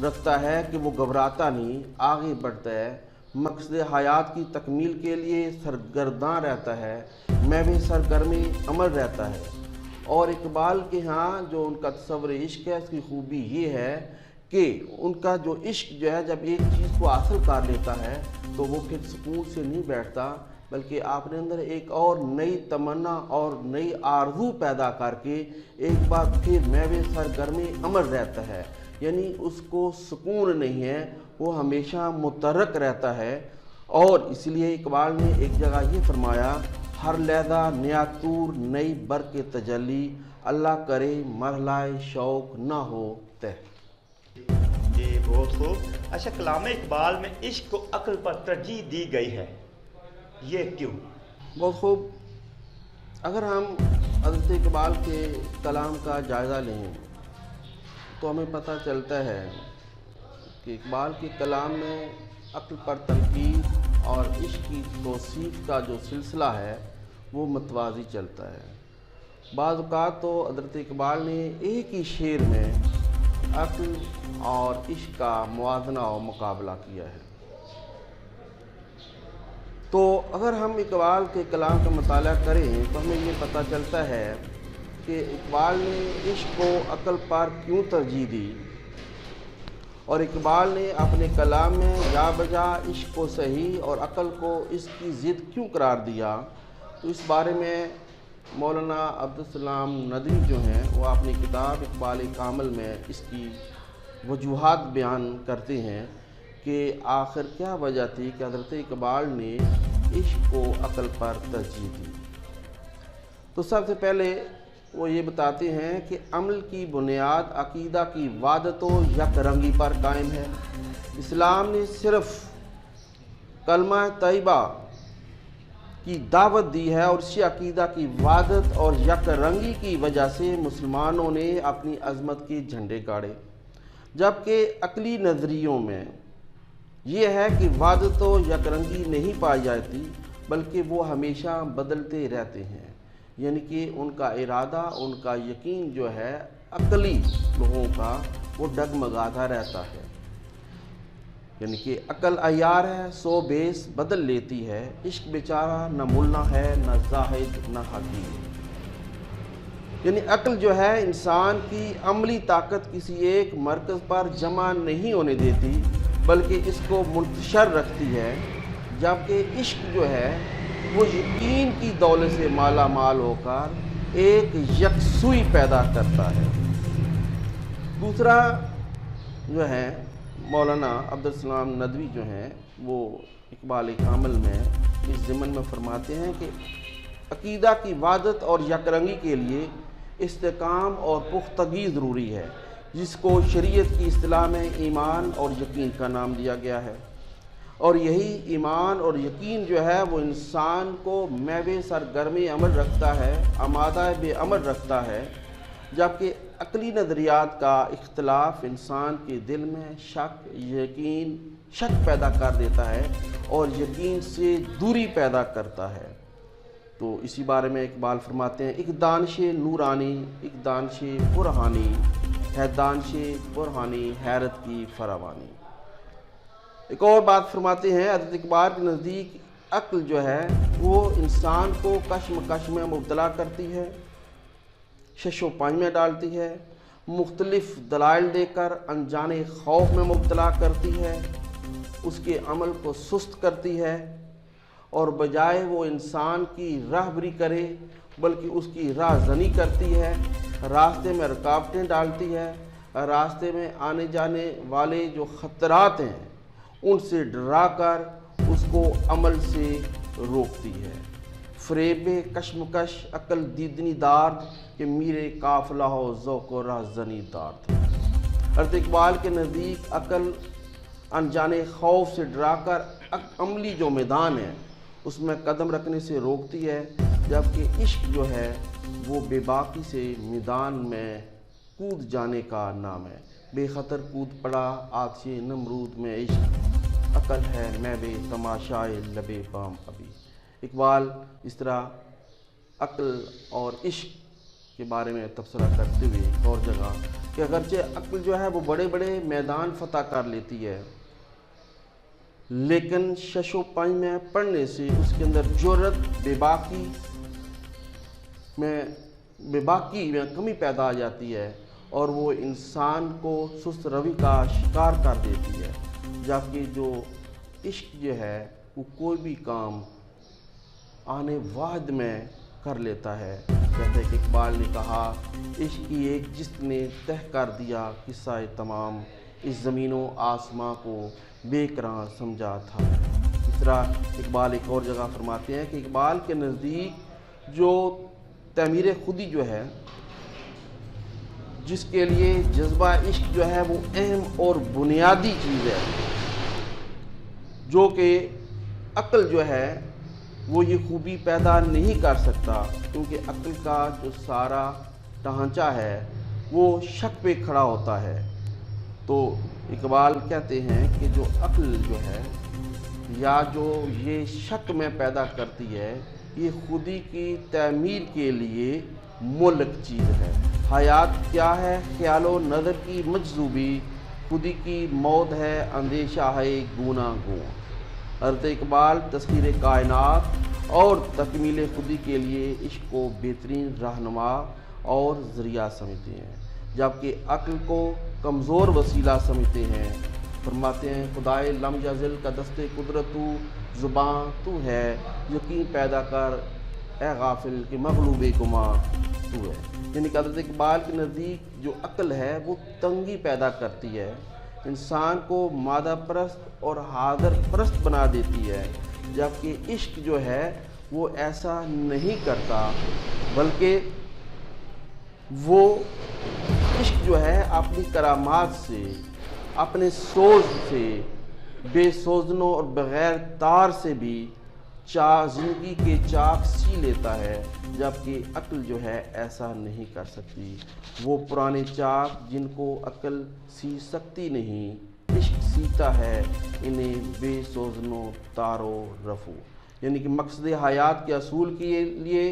رکھتا ہے کہ وہ گھبراتا نہیں، آگے بڑھتا ہے، مقصد حیات کی تکمیل کے لیے سرگرداں رہتا ہے، میں بھی سرگرم عمل رہتا ہے۔ اور اقبال کے ہاں جو ان کا تصور عشق ہے، اس کی خوبی یہ ہے کہ ان کا جو عشق جو ہے جب ایک چیز کو حاصل کر لیتا ہے تو وہ پھر سکون سے نہیں بیٹھتا، بلکہ اپنے اندر ایک اور نئی تمنا اور نئی آرزو پیدا کر کے ایک بار پھر میں بھی سرگرم عمل رہتا ہے، یعنی اس کو سکون نہیں ہے، وہ ہمیشہ متحرک رہتا ہے۔ اور اس لیے اقبال نے ایک جگہ یہ فرمایا، ہر لحظہ نیا طور نئی برق تجلی، اللہ کرے مرحلہ شوق نہ ہو طے۔ جی بہت خوب۔ اچھا، کلام اقبال میں عشق کو عقل پر ترجیح دی گئی ہے، یہ کیوں؟ بہت خوب۔ اگر ہم حضرت اقبال کے کلام کا جائزہ لیں تو ہمیں پتہ چلتا ہے کہ اقبال کے کلام میں عقل پر تنقید اور عشق کی توصیف کا جو سلسلہ ہے وہ متوازی چلتا ہے۔ بعض اوقات تو حضرت اقبال نے ایک ہی شعر میں عقل اور عشق کا موازنہ اور مقابلہ کیا ہے۔ تو اگر ہم اقبال کے کلام کا مطالعہ کریں تو ہمیں یہ پتہ چلتا ہے کہ اقبال نے عشق کو عقل پر کیوں ترجیح دی، اور اقبال نے اپنے کلام میں جا بجا عشق کو صحیح اور عقل کو اس کی ضد کیوں قرار دیا۔ تو اس بارے میں مولانا عبدالسلام ندوی جو ہیں وہ اپنی کتاب اقبال کامل میں اس کی وجوہات بیان کرتے ہیں کہ آخر کیا وجہ تھی کہ حضرت اقبال نے عشق کو عقل پر ترجیح دی۔ تو سب سے پہلے وہ یہ بتاتے ہیں کہ عمل کی بنیاد عقیدہ کی وحدت و یک رنگی پر قائم ہے۔ اسلام نے صرف کلمہ طیبہ کی دعوت دی ہے، اور اسی عقیدہ کی وحدت اور یک رنگی کی وجہ سے مسلمانوں نے اپنی عظمت کے جھنڈے گاڑے، جبکہ عقلی نظریوں میں یہ ہے کہ وحدت و یک رنگی نہیں پائی جاتی، بلکہ وہ ہمیشہ بدلتے رہتے ہیں، یعنی کہ ان کا ارادہ، ان کا یقین جو ہے عقلی لوگوں کا وہ ڈگمگاتا رہتا ہے، یعنی کہ عقل عیار ہے سو بیس بدل لیتی ہے، عشق بیچارہ نہ ملا ہے نہ زاہد نہ حکیم۔ یعنی عقل جو ہے انسان کی عملی طاقت کسی ایک مرکز پر جمع نہیں ہونے دیتی، بلکہ اس کو منتشر رکھتی ہے، جبکہ عشق جو ہے وہ یقین کی دولت سے مالا مال ہو کر ایک یکسوئی پیدا کرتا ہے۔ دوسرا جو ہے مولانا عبدالسلام ندوی جو ہیں وہ اقبال کامل میں اس ضمن میں فرماتے ہیں کہ عقیدہ کی وحدت اور یک رنگی کے لیے استحکام اور پختگی ضروری ہے، جس کو شریعت کی اصطلاح میں ایمان اور یقین کا نام دیا گیا ہے۔ اور یہی ایمان اور یقین جو ہے وہ انسان کو محو سرگرم عمل رکھتا ہے، آمادہ بے عمل رکھتا ہے، جبکہ عقلی نظریات کا اختلاف انسان کے دل میں شک پیدا کر دیتا ہے اور یقین سے دوری پیدا کرتا ہے۔ تو اسی بارے میں اقبال فرماتے ہیں، ایک دانش نورانی ایک دانش برہانی ہے، دانش برہانی حیرت کی فراوانی۔ ایک اور بات فرماتے ہیں، حضرت اقبال کے نزدیک عقل جو ہے وہ انسان کو کشمکش میں مبتلا کرتی ہے، شش و پنج میں ڈالتی ہے، مختلف دلائل دے کر انجانے خوف میں مبتلا کرتی ہے، اس کے عمل کو سست کرتی ہے، اور بجائے وہ انسان کی راہبری کرے بلکہ اس کی راہزنی کرتی ہے، راستے میں رکاوٹیں ڈالتی ہے، راستے میں آنے جانے والے جو خطرات ہیں ان سے ڈرا کر اس کو عمل سے روکتی ہے۔ فریب کشمکش عقل دیدنی دارد کہ میرے قافلہ ہو ذوق و راہزنی دارد۔ حضرت اقبال کے نزدیک عقل انجانے خوف سے ڈرا کر عملی جو میدان ہے اس میں قدم رکھنے سے روکتی ہے، جبکہ عشق جو ہے وہ بے باکی سے میدان میں کود جانے کا نام ہے۔ بے خطر کود پڑا آتش نمرود میں عشق، عقل ہے میں بے تماشائے لبے بام ابھی۔ اقبال اس طرح عقل اور عشق کے بارے میں تبصرہ کرتے ہوئے ایک اور جگہ کہ اگرچہ عقل جو ہے وہ بڑے بڑے میدان فتح کر لیتی ہے، لیکن شش و پنج میں پڑھنے سے اس کے اندر جرأت بے باکی میں کمی پیدا آ جاتی ہے اور وہ انسان کو سست روی کا شکار کر دیتی ہے، جبکہ جو عشق جو ہے وہ کوئی بھی کام آنے واحد میں کر لیتا ہے۔ جیسے کہ اقبال نے کہا، عشق کی ایک جست نے تہ کر دیا قصہ تمام، اس زمین و آسماں کو بے قرار سمجھا تھا۔ اس طرح اقبال ایک اور جگہ فرماتے ہیں کہ اقبال کے نزدیک جو تعمیر خودی جو ہے، جس کے لیے جذبہ عشق جو ہے وہ اہم اور بنیادی چیز ہے، جو کہ عقل جو ہے وہ یہ خوبی پیدا نہیں کر سکتا، کیونکہ عقل کا جو سارا ڈھانچہ ہے وہ شک پہ کھڑا ہوتا ہے۔ تو اقبال کہتے ہیں کہ جو عقل جو ہے یا جو یہ شک میں پیدا کرتی ہے، یہ خودی کی تعمیر کے لیے ملک چیز ہے۔ حیات کیا ہے؟ خیال و نظر کی مجذوبی، خودی کی موت ہے اندیشہ ہے گوناہ گوں۔ حضرت اقبال تسخیر کائنات اور تکمیل خودی کے لیے عشق کو بہترین رہنما اور ذریعہ سمجھتے ہیں، جبکہ عقل کو کمزور وسیلہ سمجھتے ہیں۔ فرماتے ہیں، خدائے لم یزل کا دست قدرت تو، زباں تو ہے، یقین پیدا کر اے غافل کہ مغلوب گماں تو ہے۔ یعنی کہ حضرت اقبال کے نزدیک جو عقل ہے وہ تنگی پیدا کرتی ہے، انسان کو مادہ پرست اور حاضر پرست بنا دیتی ہے، جبکہ عشق جو ہے وہ ایسا نہیں کرتا، بلکہ وہ عشق جو ہے اپنی کرامات سے، اپنے سوز سے، بے سوزنوں اور بغیر تار سے بھی زندگی کے چاک سی لیتا ہے، جبکہ عقل جو ہے ایسا نہیں کر سکتی۔ وہ پرانے چاک جن کو عقل سی سکتی نہیں، عشق سیتا ہے انہیں بے سوزنوں تارو رفو۔ یعنی کہ مقصد حیات کے اصول کے لیے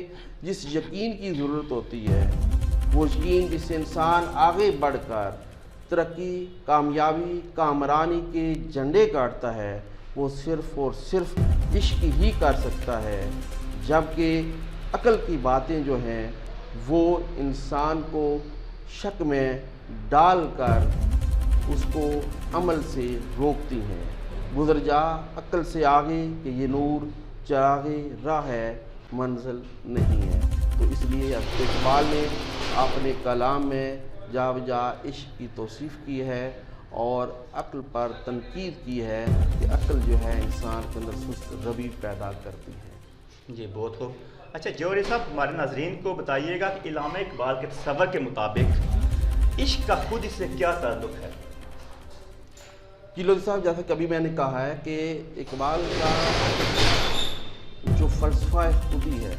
جس یقین کی ضرورت ہوتی ہے، وہ یقین جس سے انسان آگے بڑھ کر ترقی، کامیابی، کامرانی کے جھنڈے گاڑتا ہے، وہ صرف اور صرف عشق ہی کر سکتا ہے، جبکہ عقل کی باتیں جو ہیں وہ انسان کو شک میں ڈال کر اس کو عمل سے روکتی ہیں۔ گزر جا عقل سے آگے کہ یہ نور چراغے راہ ہے، منزل نہیں ہے۔ تو اس لیے اقبال نے اپنے کلام میں جا بجا عشق کی توصیف کی ہے اور عقل پر تنقید کی ہے کہ عقل جو ہے انسان کے اندر سست روی پیدا کرتی ہے۔ جی بہت خوب۔ اچھا جوہری صاحب، ہمارے ناظرین کو بتائیے گا کہ علامہ اقبال کے تصور کے مطابق عشق کا خود اس سے کیا تعلق ہے؟ جی لودھی صاحب، جیسا کبھی میں نے کہا ہے کہ اقبال کا جو فلسفہ خودی ہے،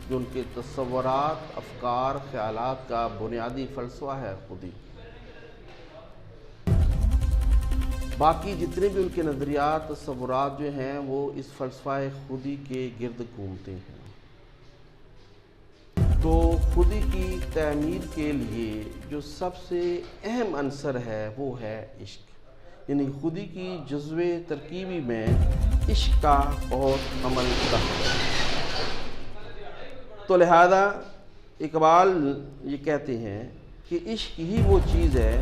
جو ان کے تصورات، افکار، خیالات کا بنیادی فلسفہ ہے خودی، باقی جتنے بھی ان کے نظریات، تصورات جو ہیں وہ اس فلسفہ خودی کے گرد گھومتے ہیں۔ تو خودی کی تعمیر کے لیے جو سب سے اہم عنصر ہے وہ ہے عشق، یعنی خودی کی جزو ترکیبی میں عشق کا بہت عمل دخل ہے۔ تو لہذا اقبال یہ کہتے ہیں کہ عشق ہی وہ چیز ہے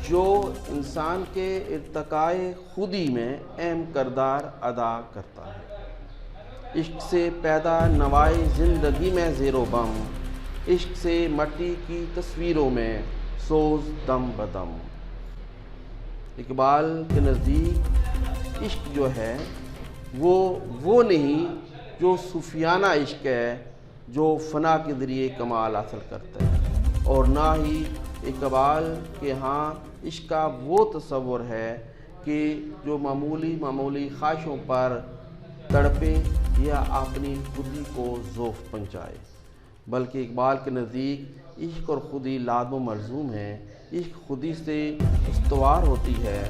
جو انسان کے ارتقائے خودی میں اہم کردار ادا کرتا ہے۔ عشق سے پیدا نوائے زندگی میں زیر و بم، عشق سے مٹی کی تصویروں میں سوز دم بدم۔ اقبال کے نزدیک عشق جو ہے وہ نہیں جو صوفیانہ عشق ہے جو فنا کے ذریعے کمال حاصل کرتا ہے، اور نہ ہی اقبال کے ہاں عشق کا وہ تصور ہے کہ جو معمولی خواہشوں پر تڑپے یا اپنی خودی کو ذوف پہنچائے، بلکہ اقبال کے نزدیک عشق اور خودی لازم و ملزوم ہے۔ عشق خودی سے استوار ہوتی ہے،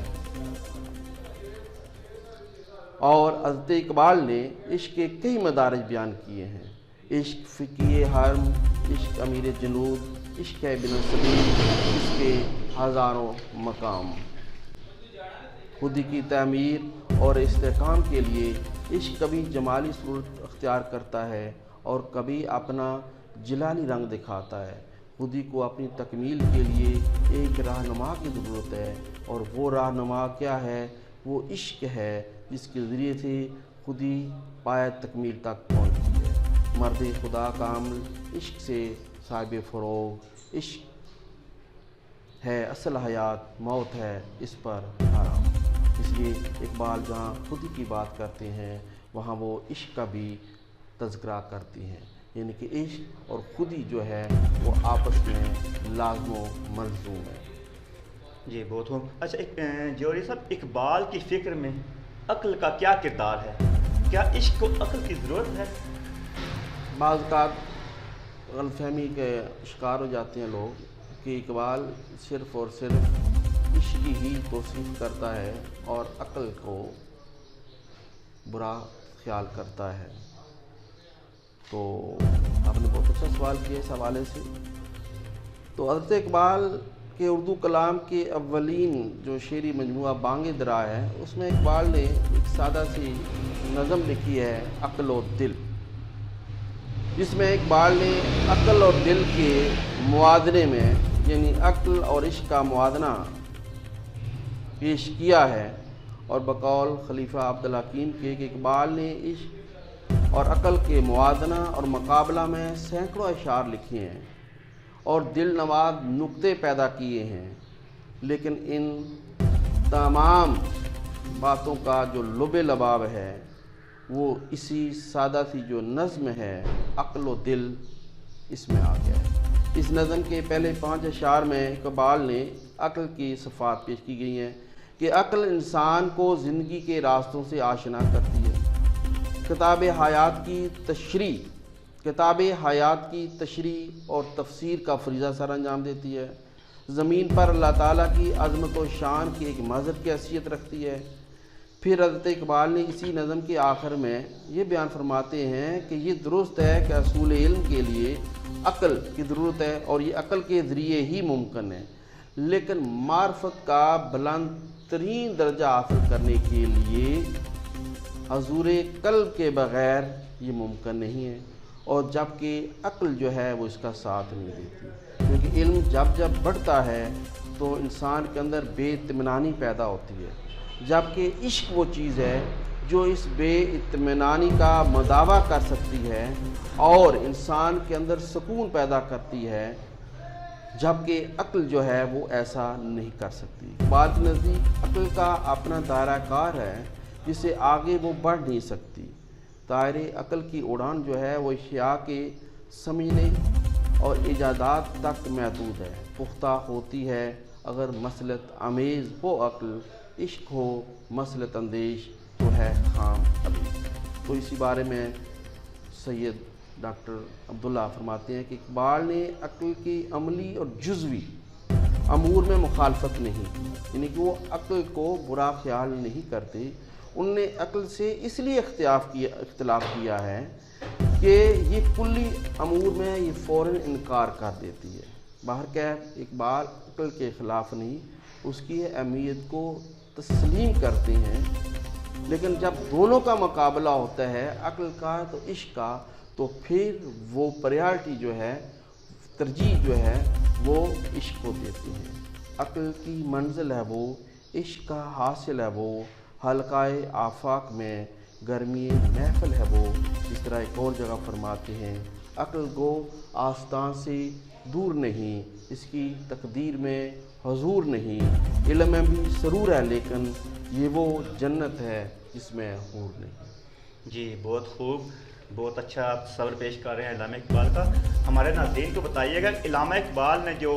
اور حضرت اقبال نے عشق کے کئی مدارج بیان کیے ہیں: عشق فقیہ حرم، عشق امیر جنود، عشق ہے بنسبی اس کے ہزاروں مقام، خودی کی تعمیر اور استحکام کے لیے عشق کبھی جمالی صورت اختیار کرتا ہے اور کبھی اپنا جلالی رنگ دکھاتا ہے۔ خودی کو اپنی تکمیل کے لیے ایک رہنما کی ضرورت ہے، اور وہ رہنما کیا ہے؟ وہ عشق ہے، جس کے ذریعے سے خودی پائے تکمیل تک پہنچتی ہے۔ مرد خدا کا عمل عشق سے صاحب فروغ، عشق ہے اصل حیات، موت ہے اس پر حرام۔ اس لیے اقبال جہاں خودی کی بات کرتے ہیں وہاں وہ عشق کا بھی تذکرہ کرتی ہیں، یعنی کہ عشق اور خودی جو ہے وہ آپس میں لازم و ملزوم ہے۔ جی بہت خوب۔ اچھا جوہری صاحب، اقبال کی فکر میں عقل کا کیا کردار ہے؟ کیا عشق کو عقل کی ضرورت ہے؟ بعض اوقات غلط فہمی کے شکار ہو جاتے ہیں لوگ کہ اقبال صرف اور صرف عشق کی ہی توصیف کرتا ہے اور عقل کو برا خیال کرتا ہے۔ تو آپ نے بہت اچھا سوال کیا اس حوالے سے۔ تو حضرت اقبال کے اردو کلام کے اولین جو شعری مجموعہ بانگ درا ہے، اس میں اقبال نے ایک سادہ سی نظم لکھی ہے، عقل و دل، جس میں اقبال نے عقل اور دل کے موازنے میں، یعنی عقل اور عشق کا موازنہ پیش کیا ہے، اور بقول خلیفہ عبدالحکیم کے کہ اقبال نے عشق اور عقل کے موازنہ اور مقابلہ میں سینکڑوں اشعار لکھے ہیں اور دل نواز نقطے پیدا کیے ہیں، لیکن ان تمام باتوں کا جو لب لباب ہے وہ اسی سادہ سی جو نظم ہے عقل و دل، اس میں آ گیا ہے۔ اس نظم کے پہلے 5 اشعار میں اقبال نے عقل کی صفات پیش کی گئی ہیں کہ عقل انسان کو زندگی کے راستوں سے آشنا کرتی ہے، کتاب حیات کی تشریح اور تفسیر کا فریضہ سر انجام دیتی ہے، زمین پر اللہ تعالیٰ کی عظمت و شان کی ایک مظہر کی حیثیت رکھتی ہے۔ پھر حضرت اقبال نے اسی نظم کے آخر میں یہ بیان فرماتے ہیں کہ یہ درست ہے کہ اصول علم کے لیے عقل کی ضرورت ہے اور یہ عقل کے ذریعے ہی ممکن ہے، لیکن معرفت کا بلند ترین درجہ حاصل کرنے کے لیے حضور قلب کے بغیر یہ ممکن نہیں ہے، اور جبکہ عقل جو ہے وہ اس کا ساتھ نہیں دیتی، کیونکہ علم جب بڑھتا ہے تو انسان کے اندر بے اطمینانی پیدا ہوتی ہے، جبکہ عشق وہ چیز ہے جو اس بے اطمینانی کا مداوع کر سکتی ہے اور انسان کے اندر سکون پیدا کرتی ہے، جبکہ عقل جو ہے وہ ایسا نہیں کر سکتی۔ اقبال کے نزدیک عقل کا اپنا دائرہ کار ہے جس سے آگے وہ بڑھ نہیں سکتی۔ دائرے عقل کی اڑان جو ہے وہ اشیاء کے سمجھنے اور ایجادات تک محدود ہے، پختہ ہوتی ہے اگر مسلط آمیز ہو عقل، عشق ہو مسلط اندیش تو ہے خام ابھی۔ تو اسی بارے میں سید ڈاکٹر عبداللہ فرماتے ہیں کہ اقبال نے عقل کی عملی اور جزوی امور میں مخالفت نہیں کی، یعنی کہ وہ عقل کو برا خیال نہیں کرتے، ان نے عقل سے اس لیے اختلاف کیا ہے کہ یہ کلی امور میں یہ فوراً انکار کر دیتی ہے۔ بہرکیف اقبال عقل کے خلاف نہیں، اس کی اہمیت کو تسلیم کرتے ہیں، لیکن جب دونوں کا مقابلہ ہوتا ہے عقل کا تو عشق کا، تو پھر وہ پریارٹی جو ہے، ترجیح جو ہے وہ عشق کو دیتے ہیں۔ عقل کی منزل ہے وہ، عشق کا حاصل ہے وہ، حلقہ آفاق میں گرمی محفل ہے وہ، اس طرح ایک اور جگہ فرماتے ہیں عقل گو آستان سے دور نہیں، اس کی تقدیر میں حضور نہیں، علم میں بھی سرور ہے لیکن یہ وہ جنت ہے جس میں حور نہیں۔ جی بہت خوب، بہت اچھا آپ تصور پیش کر رہے ہیں علامہ اقبال کا۔ ہمارے ناظرین کو بتائیے گا علامہ اقبال نے جو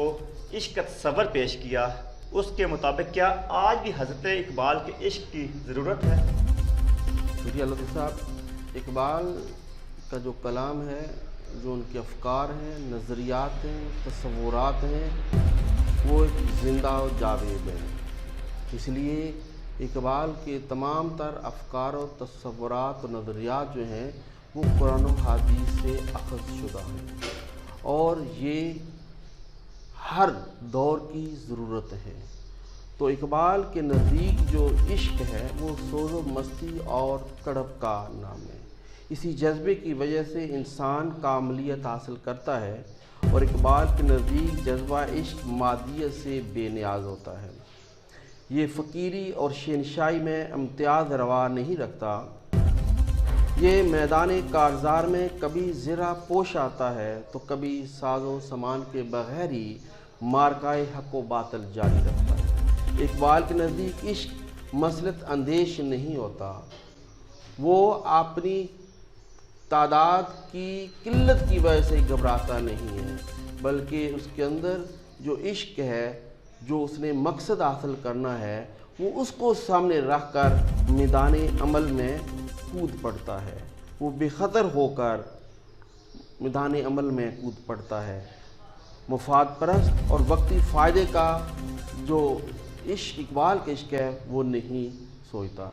عشق کا تصور پیش کیا اس کے مطابق کیا آج بھی حضرت اقبال کے عشق کی ضرورت ہے؟ شکریہ لطیف صاحب۔ اقبال کا جو کلام ہے، جو ان کے افکار ہیں، نظریات ہیں، تصورات ہیں، وہ ایک زندہ و جاوید ہے۔ اس لیے اقبال کے تمام تر افکار و تصورات و نظریات جو ہیں وہ قرآن و حدیث سے اخذ شدہ ہیں، اور یہ ہر دور کی ضرورت ہے۔ تو اقبال کے نزدیک جو عشق ہے وہ سوز و مستی اور تڑپ کا نام ہے۔ اسی جذبے کی وجہ سے انسان کاملیت حاصل کرتا ہے، اور اقبال کے نزدیک جذبہ عشق مادیت سے بے نیاز ہوتا ہے۔ یہ فقیری اور شہنشائی میں امتیاز روا نہیں رکھتا، یہ میدان کارزار میں کبھی زرہ پوش آتا ہے تو کبھی ساز و سامان کے بغیر ہی مارکائے حق و باطل جاری رکھتا ہے۔ اقبال کے نزدیک عشق مسلط اندیش نہیں ہوتا، وہ اپنی تعداد کی قلت کی وجہ سے گھبراتا نہیں ہے، بلکہ اس کے اندر جو عشق ہے، جو اس نے مقصد حاصل کرنا ہے، وہ اس کو سامنے رکھ کر میدان عمل میں کود پڑتا ہے۔ وہ بے خطر ہو کر میدان عمل میں کود پڑتا ہے۔ مفاد پرست اور وقتی فائدے کا جو عشق اقبال کا عشق ہے وہ نہیں سوچتا،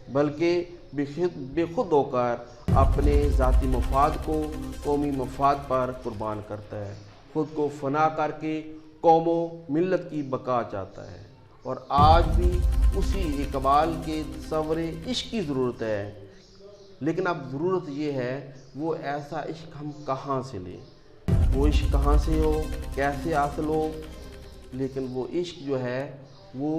بلکہ بے خود ہو کر اپنے ذاتی مفاد کو قومی مفاد پر قربان کرتا ہے، خود کو فنا کر کے قوم و ملت کی بقا چاہتا ہے۔ اور آج بھی اسی اقبال کے تصور عشق کی ضرورت ہے، لیکن اب ضرورت یہ ہے وہ ایسا عشق ہم کہاں سے لیں، وہ عشق کہاں سے ہو، کیسے حاصل ہو۔ لیکن وہ عشق جو ہے وہ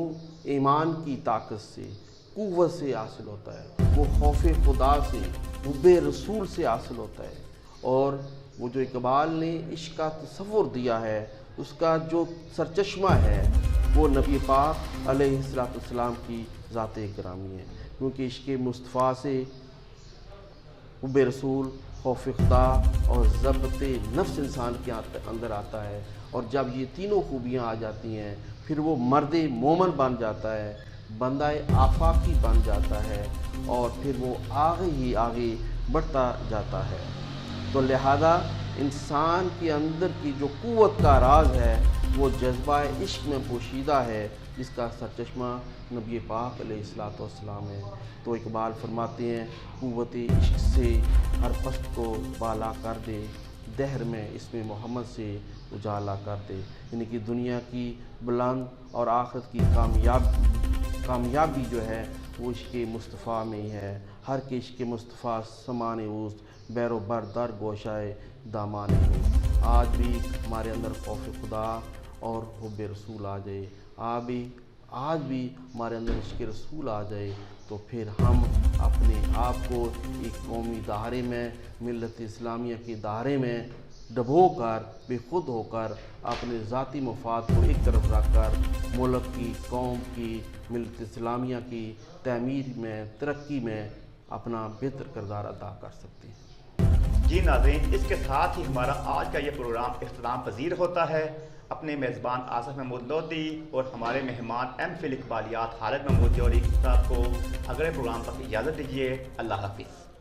ایمان کی طاقت سے، قوت سے حاصل ہوتا ہے، وہ خوف خدا سے، وہ بے رسول سے حاصل ہوتا ہے۔ اور وہ جو اقبال نے عشق کا تصور دیا ہے، اس کا جو سرچشمہ ہے وہ نبی پاک علیہ السلام کی ذات گرامی ہے، کیونکہ عشق مصطفیٰ سے حب رسول، خوف خدا اور ضبط نفس انسان کے اندر آتا ہے، اور جب یہ تینوں خوبیاں آ جاتی ہیں پھر وہ مرد مومن بن جاتا ہے، بندہ آفاقی بن جاتا ہے، اور پھر وہ آگے ہی آگے بڑھتا جاتا ہے۔ تو لہذا انسان کے اندر کی جو قوت کا راز ہے وہ جذبہ عشق میں پوشیدہ ہے، جس کا سرچشمہ نبی پاک علیہ السلام ہے۔ تو اقبال فرماتے ہیں، قوت عشق سے ہر پست کو بالا کر دے، دہر میں اسم محمد سے اجالا کر دے۔ یعنی کہ دنیا کی بلند اور آخرت کی کامیابی جو ہے وہ عشق مصطفیٰ میں ہی ہے۔ ہر کے عشق مصطفیٰ سمان اوست، بیر و بر در گوشائے دامان اوست۔ آج بھی ہمارے اندر خوف خدا اور حب رسول آ جائے، آج بھی ہمارے اندر عشق رسول آ جائے، تو پھر ہم اپنے آپ کو ایک قومی دائرے میں، ملت اسلامیہ کے دائرے میں ڈبو کر، بے خود ہو کر، اپنے ذاتی مفاد کو ایک طرف رکھ کر ملک کی، قوم کی، ملت اسلامیہ کی تعمیر میں، ترقی میں اپنا بہتر کردار ادا کر سکتے ہیں۔ جی ناظرین، اس کے ساتھ ہی ہمارا آج کا یہ پروگرام اختتام پذیر ہوتا ہے۔ اپنے میزبان آصف محمود لودھی اور ہمارے مہمان ایم فل اقبالیات خالد محمود جوہری صاحب کو اگلے پروگرام تک اجازت دیجیے۔ اللہ حافظ۔